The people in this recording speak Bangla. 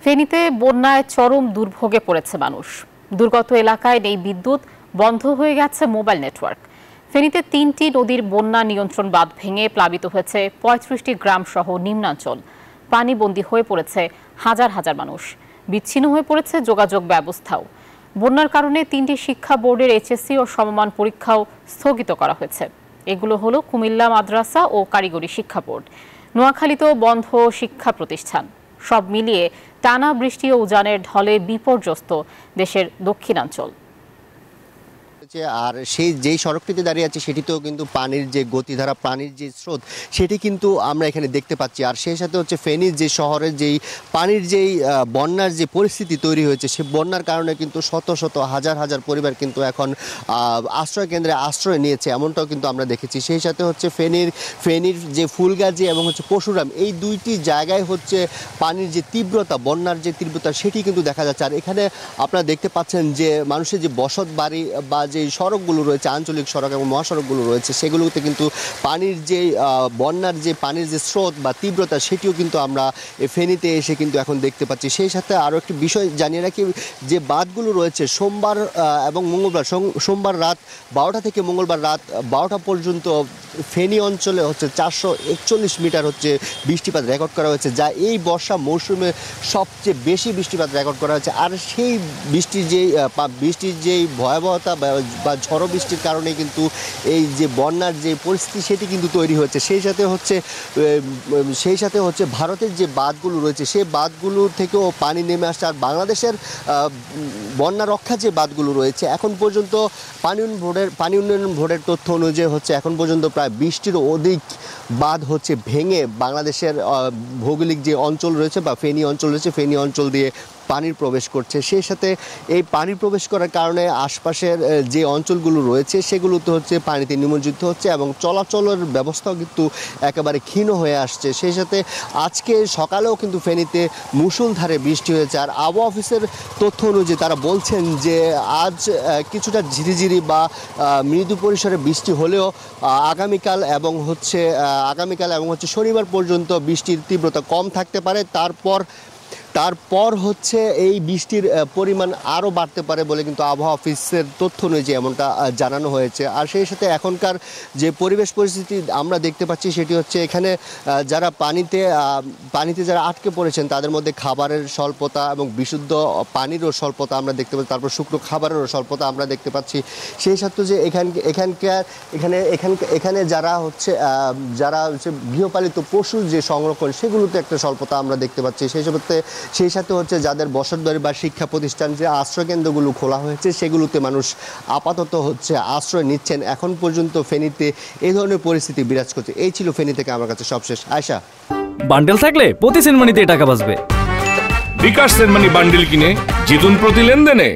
ফেনীতে বন্যায় চরম দুর্ভোগে পড়েছে মানুষ। দুর্গত এলাকায় নেই বিদ্যুৎ, বন্ধ হয়ে গেছে মোবাইল নেটওয়ার্ক। ফেনীতে ৩টি নদীর বন্যা নিয়ন্ত্রণ বাঁধ ভেঙে প্লাবিত হয়েছে ৩৫টি গ্রাম সহ নিম্নাঞ্চল। পানিবন্দী হয়ে পড়েছে হাজার হাজার মানুষ। বিচ্ছিন্ন হয়ে পড়েছে যোগাযোগ ব্যবস্থাও। বন্যার কারণে 3টি শিক্ষা বোর্ডের এইচএসসি ও সমমান পরীক্ষাও স্থগিত করা হয়েছে। এগুলো হলো কুমিল্লা মাদ্রাসা ও কারিগরি শিক্ষা বোর্ড। নোয়াখালীতেও বন্ধ শিক্ষা প্রতিষ্ঠান। সব মিলিয়ে টানা বৃষ্টি ও উজানের ঢলে বিপর্যস্ত দেশের দক্ষিণাঞ্চল। আর সেই যেই সড়কটিতে দাঁড়িয়ে আছে সেটিতেও কিন্তু পানির যে গতিধারা, পানির যে স্রোত, সেটি কিন্তু আমরা এখানে দেখতে পাচ্ছি। আর সেই সাথে হচ্ছে ফেনীর যে শহরের যেই পানির যেই বন্যার যে পরিস্থিতি তৈরি হয়েছে, সে বন্যার কারণে কিন্তু শত শত হাজার হাজার পরিবার কিন্তু এখন আশ্রয় কেন্দ্রে আশ্রয় নিয়েছে, এমনটাও কিন্তু আমরা দেখেছি। সেই সাথে হচ্ছে ফেনীর যে ফুলগাজী এবং হচ্ছে পরশুরাম, এই দুইটি জায়গায় হচ্ছে পানির যে তীব্রতা, বন্যার যে তীব্রতা, সেটি কিন্তু দেখা যাচ্ছে। আর এখানে আপনারা দেখতে পাচ্ছেন যে মানুষের যে বসত বাড়ি বা যে সড়কগুলো রয়েছে, আঞ্চলিক সড়ক এবং মহাসড়কগুলো রয়েছে, সেগুলোতে কিন্তু পানির যে বন্যার যে পানির যে স্রোত বা তীব্রতা, সেটিও কিন্তু আমরা ফেনীতে এসে কিন্তু এখন দেখতে পাচ্ছি। সেই সাথে আরও একটি বিষয় জানিয়ে রাখি, যে বাঁধগুলো রয়েছে সোমবার এবং মঙ্গলবার, সোমবার রাত 12টা থেকে মঙ্গলবার রাত 12টা পর্যন্ত ফেনী অঞ্চলে হচ্ছে 441 মিটার হচ্ছে বৃষ্টিপাত রেকর্ড করা হয়েছে, যা এই বর্ষা মৌসুমে সবচেয়ে বেশি বৃষ্টিপাত রেকর্ড করা হয়েছে। আর সেই বৃষ্টির যেই ভয়াবহতা বা ঝড়ো বৃষ্টির কারণে কিন্তু এই যে বন্যার যে পরিস্থিতি, সেটি কিন্তু তৈরি হচ্ছে। সেই সাথে হচ্ছে ভারতের যে বাঁধগুলো রয়েছে, সেই বাঁধগুলোর থেকেও পানি নেমে আসছে। আর বাংলাদেশের বন্যা রক্ষা যে বাঁধগুলো রয়েছে, এখন পর্যন্ত পানি উন্নয়ন বোর্ডের তথ্য অনুযায়ী হচ্ছে এখন পর্যন্ত প্রায় 20টিরও অধিক বাঁধ হচ্ছে ভেঙে বাংলাদেশের ভৌগোলিক যে অঞ্চল রয়েছে বা ফেনী অঞ্চল রয়েছে, ফেনী অঞ্চল দিয়ে পানির প্রবেশ করছে। সেই সাথে এই পানি প্রবেশ করার কারণে আশপাশের যে অঞ্চলগুলো রয়েছে, সেগুলোতে হচ্ছে পানিতে নিমজ্জিত হচ্ছে এবং চলাচলের ব্যবস্থাও কিন্তু একেবারে ক্ষীণ হয়ে আসছে। সেই সাথে আজকে সকালেও কিন্তু ফেনীতে মুষলধারে বৃষ্টি হয়েছে। আর আবহাওয়া অফিসের তথ্য অনুযায়ী তারা বলছেন যে আজ কিছুটা ঝিরিঝিরি বা মৃদু পরিসরে বৃষ্টি হলেও আগামীকাল এবং হচ্ছে শনিবার পর্যন্ত বৃষ্টির তীব্রতা কম থাকতে পারে। তারপর হচ্ছে এই বৃষ্টির পরিমাণ আরও বাড়তে পারে বলে কিন্তু আবহাওয়া অফিসের তথ্য অনুযায়ী এমনটা জানানো হয়েছে। আর সেই সাথে এখনকার যে পরিবেশ পরিস্থিতি আমরা দেখতে পাচ্ছি, সেটি হচ্ছে এখানে যারা পানিতে যারা আটকে পড়েছেন, তাদের মধ্যে খাবারের স্বল্পতা এবং বিশুদ্ধ পানিরও স্বল্পতা আমরা দেখতে পাচ্ছি, তারপর শুকনো খাবারেরও স্বল্পতা আমরা দেখতে পাচ্ছি। সেই সাথে যে এখানে যারা হচ্ছে গৃহপালিত পশুর যে সংরক্ষণ, সেগুলোতে একটা স্বল্পতা আমরা দেখতে পাচ্ছি। সেই সাথে হচ্ছে যাদের বসতবাড়ি বা শিক্ষা প্রতিষ্ঠান যে আশ্রয়কেন্দ্রগুলো খোলা হয়েছে, সেগুলোতে মানুষ আপাতত হচ্ছে আশ্রয় নিচ্ছেন। এখন পর্যন্ত ফেনীতে এই ধরনের পরিস্থিতি বিরাজ করছে। এই ছিল ফেনী থেকে আমার কাছে সবশেষ। আয়শা, বান্ডেল থাকলে প্রতি সেনমানিতে টাকা বাঁচবে। বিকাশ সেনমানি বান্ডেল কিনে জিতুন প্রতি লেনদেনে।